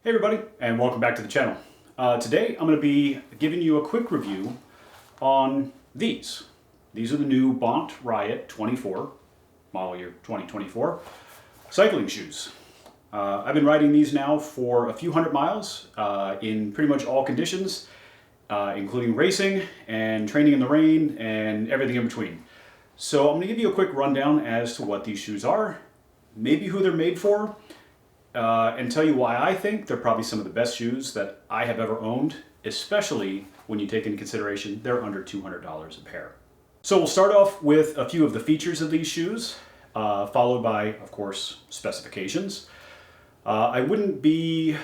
Hey everybody, and welcome back to the channel. Today I'm going to be giving you a quick review on these. These are the new Bont Riot 24, model year 2024, cycling shoes. I've been riding these now for a few hundred miles in pretty much all conditions, including racing and training in the rain and everything in between. So I'm going to give you a quick rundown as to what these shoes are, maybe who they're made for, and tell you why I think they're probably some of the best shoes that I have ever owned, especially when you take into consideration they're under $200 a pair. So we'll start off with a few of the features of these shoes, followed by, of course, specifications. I wouldn't be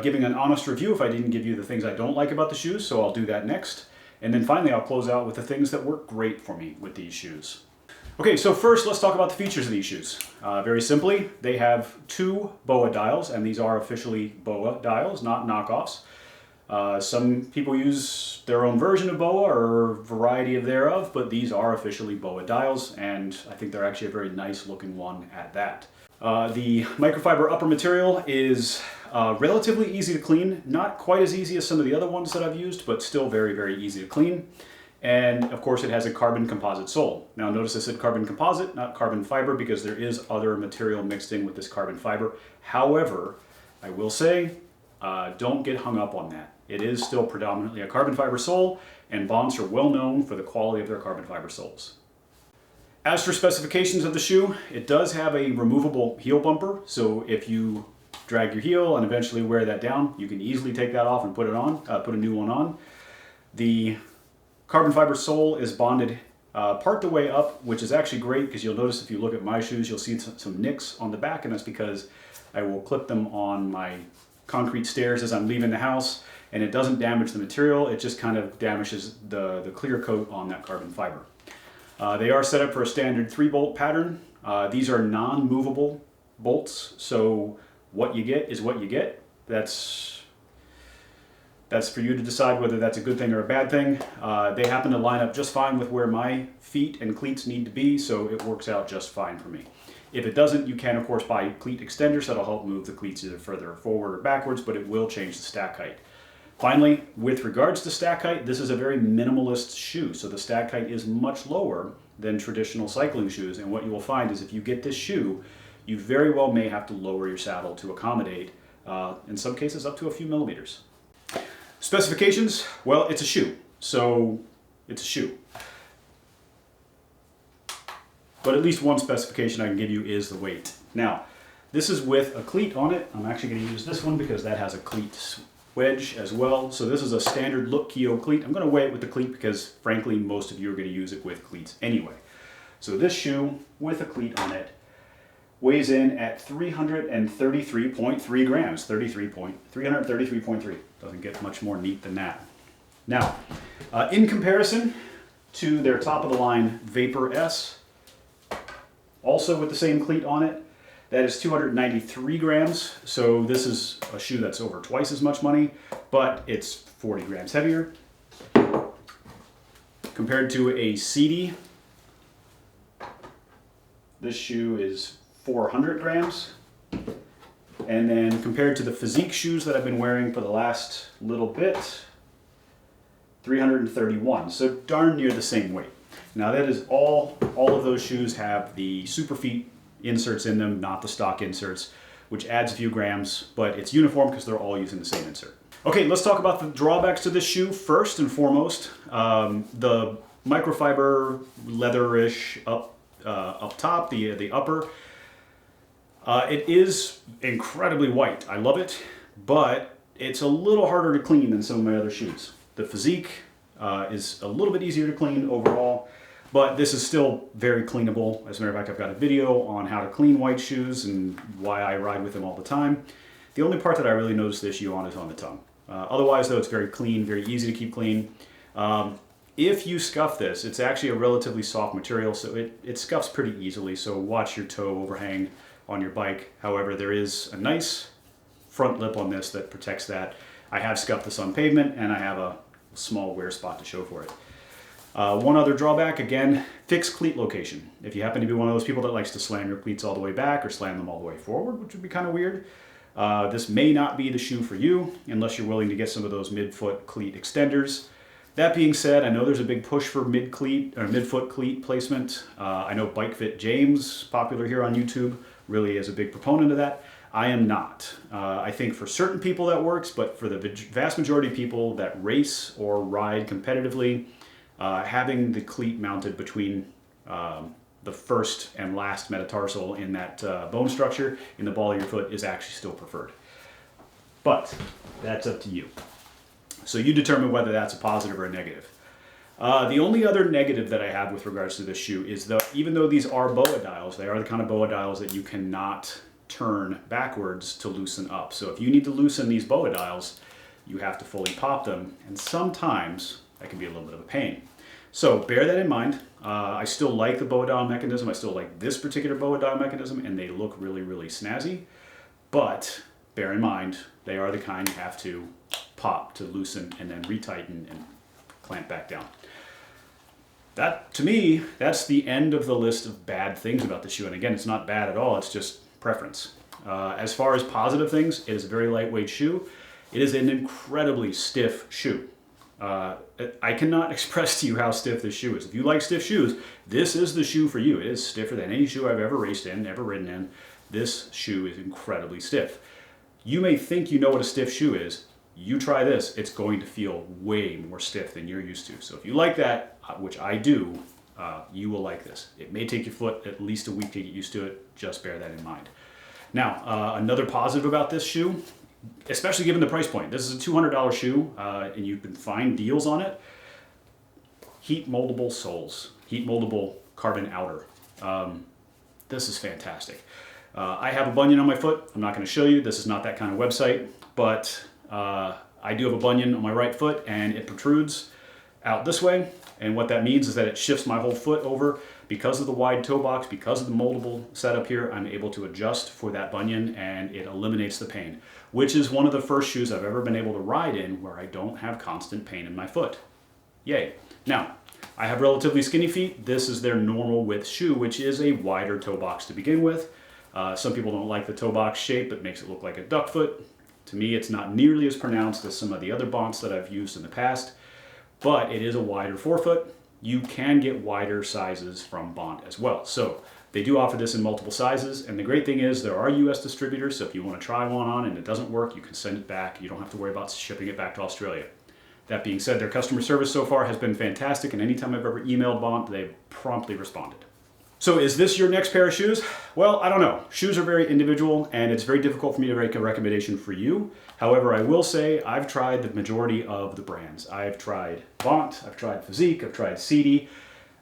giving an honest review if I didn't give you the things I don't like about the shoes, so I'll do that next. And then finally I'll close out with the things that work great for me with these shoes. Okay, so first let's talk about the features of these shoes. Very simply, they have two BOA dials, and these are officially BOA dials, not knockoffs. Some people use their own version of BOA or variety of thereof, but these are officially BOA dials, and I think they're actually a very nice looking one at that. The microfiber upper material is relatively easy to clean, not quite as easy as some of the other ones that I've used, but still very, very easy to clean. And of course it has a carbon composite sole. Now notice I said carbon composite, not carbon fiber, because there is other material mixed in with this carbon fiber. However, I will say, don't get hung up on that. It is still predominantly a carbon fiber sole, and Bonts are well known for the quality of their carbon fiber soles. As for specifications of the shoe, it does have a removable heel bumper, so if you drag your heel and eventually wear that down, you can easily take that off and put it on, put a new one on. The carbon fiber sole is bonded part the way up, which is actually great because you'll notice if you look at my shoes, you'll see some nicks on the back, and that's because I will clip them on my concrete stairs as I'm leaving the house, and it doesn't damage the material, it just kind of damages the clear coat on that carbon fiber. They are set up for a standard 3-bolt pattern. These are non-movable bolts, so what you get is what you get. That's for you to decide whether that's a good thing or a bad thing. They happen to line up just fine with where my feet and cleats need to be, so it works out just fine for me. If it doesn't, you can of course buy cleat extenders that'll help move the cleats either further forward or backwards, but it will change the stack height. Finally, with regards to stack height, this is a very minimalist shoe, so the stack height is much lower than traditional cycling shoes, and what you will find is if you get this shoe, you very well may have to lower your saddle to accommodate, in some cases up to a few millimeters. Specifications, well, it's a shoe, so it's a shoe. But at least one specification I can give you is the weight. Now, this is with a cleat on it. I'm actually going to use this one because that has a cleat wedge as well. So this is a standard look Keo cleat. I'm going to weigh it with the cleat because, frankly, most of you are going to use it with cleats anyway. So this shoe with a cleat on it weighs in at 333.3 grams, 333.3. Doesn't get much more neat than that. Now, in comparison to their top of the line Vapor S, also with the same cleat on it, that is 293 grams. So this is a shoe that's over twice as much money, but it's 40 grams heavier. Compared to a CD, this shoe is 400 grams. And then compared to the Physique shoes that I've been wearing for the last little bit, 331, so darn near the same weight. Now that is all of those shoes have the Superfeet inserts in them, not the stock inserts, which adds a few grams, but it's uniform because they're all using the same insert. Okay, let's talk about the drawbacks to this shoe first and foremost. The microfiber leatherish up top, the upper, it is incredibly white. I love it, but it's a little harder to clean than some of my other shoes. The Physique is a little bit easier to clean overall, but this is still very cleanable. As a matter of fact, I've got a video on how to clean white shoes and why I ride with them all the time. The only part that I really notice the issue on is on the tongue. Otherwise, though, it's very clean, very easy to keep clean. If you scuff this, it's actually a relatively soft material, so it scuffs pretty easily, so watch your toe overhang on your bike. However, there is a nice front lip on this that protects that. I have scuffed this on pavement, and I have a small wear spot to show for it. One other drawback, again, fixed cleat location. If you happen to be one of those people that likes to slam your cleats all the way back or slam them all the way forward, which would be kind of weird, This may not be the shoe for you unless you're willing to get some of those mid-foot cleat extenders. That being said, I know there's a big push for mid-cleat or mid-foot cleat placement. I know Bike Fit James, popular here on YouTube, really is a big proponent of that. I am not. I think for certain people that works, but for the vast majority of people that race or ride competitively, having the cleat mounted between the first and last metatarsal in that bone structure in the ball of your foot is actually still preferred. But that's up to you. So you determine whether that's a positive or a negative. The only other negative that I have with regards to this shoe is that even though these are BOA dials, they are the kind of BOA dials that you cannot turn backwards to loosen up. So if you need to loosen these BOA dials, you have to fully pop them, and sometimes that can be a little bit of a pain. So bear that in mind. I still like the BOA dial mechanism. I still like this particular BOA dial mechanism, and they look really, really snazzy. But bear in mind, they are the kind you have to pop to loosen and then retighten and clamp back down. That, to me, that's the end of the list of bad things about the shoe. And again, it's not bad at all. It's just preference. As far as positive things, it is a very lightweight shoe. It is an incredibly stiff shoe. I cannot express to you how stiff this shoe is. If you like stiff shoes, this is the shoe for you. It is stiffer than any shoe I've ever raced in, ever ridden in. This shoe is incredibly stiff. You may think you know what a stiff shoe is. You try this, it's going to feel way more stiff than you're used to. So if you like that, which I do, you will like this. It may take your foot at least a week to get used to it. Just bear that in mind. Now, another positive about this shoe, especially given the price point. This is a $200 shoe, and you can find deals on it. Heat moldable soles, heat moldable carbon outer. This is fantastic. I have a bunion on my foot. I'm not going to show you. This is not that kind of website, but I do have a bunion on my right foot, and it protrudes out this way. And what that means is that it shifts my whole foot over. Because of the wide toe box, because of the moldable setup here, I'm able to adjust for that bunion, and it eliminates the pain, which is one of the first shoes I've ever been able to ride in where I don't have constant pain in my foot. Yay. Now, I have relatively skinny feet. This is their normal width shoe, which is a wider toe box to begin with. Some people don't like the toe box shape. It makes it look like a duck foot. To me, it's not nearly as pronounced as some of the other Bonts that I've used in the past, but it is a wider forefoot. You can get wider sizes from Bont as well. So they do offer this in multiple sizes, and the great thing is there are US distributors, so if you want to try one on and it doesn't work, you can send it back. You don't have to worry about shipping it back to Australia. That being said, their customer service so far has been fantastic, and anytime I've ever emailed Bont, they've promptly responded. So is this your next pair of shoes? Well, I don't know. Shoes are very individual, and it's very difficult for me to make a recommendation for you. However, I will say I've tried the majority of the brands. I've tried Bont, I've tried Physique, I've tried CD,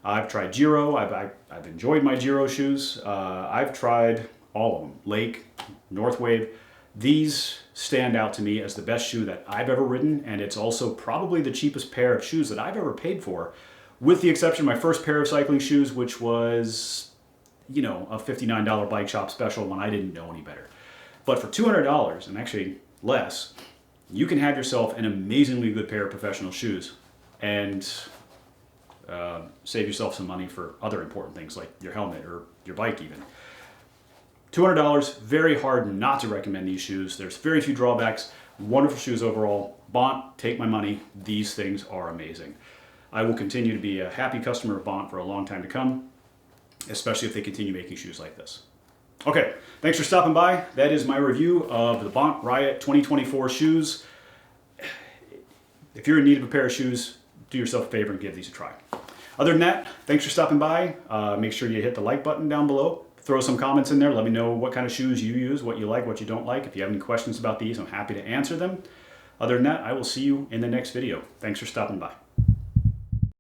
I've tried Giro. I've enjoyed my Giro shoes. I've tried all of them. Lake, Northwave. These stand out to me as the best shoe that I've ever ridden, and it's also probably the cheapest pair of shoes that I've ever paid for, with the exception of my first pair of cycling shoes, which was, you know, a $59 bike shop special when I didn't know any better. But for $200, and actually less, you can have yourself an amazingly good pair of professional shoes and save yourself some money for other important things like your helmet or your bike even. $200, very hard not to recommend these shoes. There's very few drawbacks. Wonderful shoes overall. Bont, take my money. These things are amazing. I will continue to be a happy customer of Bont for a long time to come, especially if they continue making shoes like this. Okay, thanks for stopping by. That is my review of the Bont Riot 2024 shoes. If you're in need of a pair of shoes, do yourself a favor and give these a try. Other than that, thanks for stopping by. Make sure you hit the like button down below. Throw some comments in there. Let me know what kind of shoes you use, what you like, what you don't like. If you have any questions about these, I'm happy to answer them. Other than that, I will see you in the next video. Thanks for stopping by.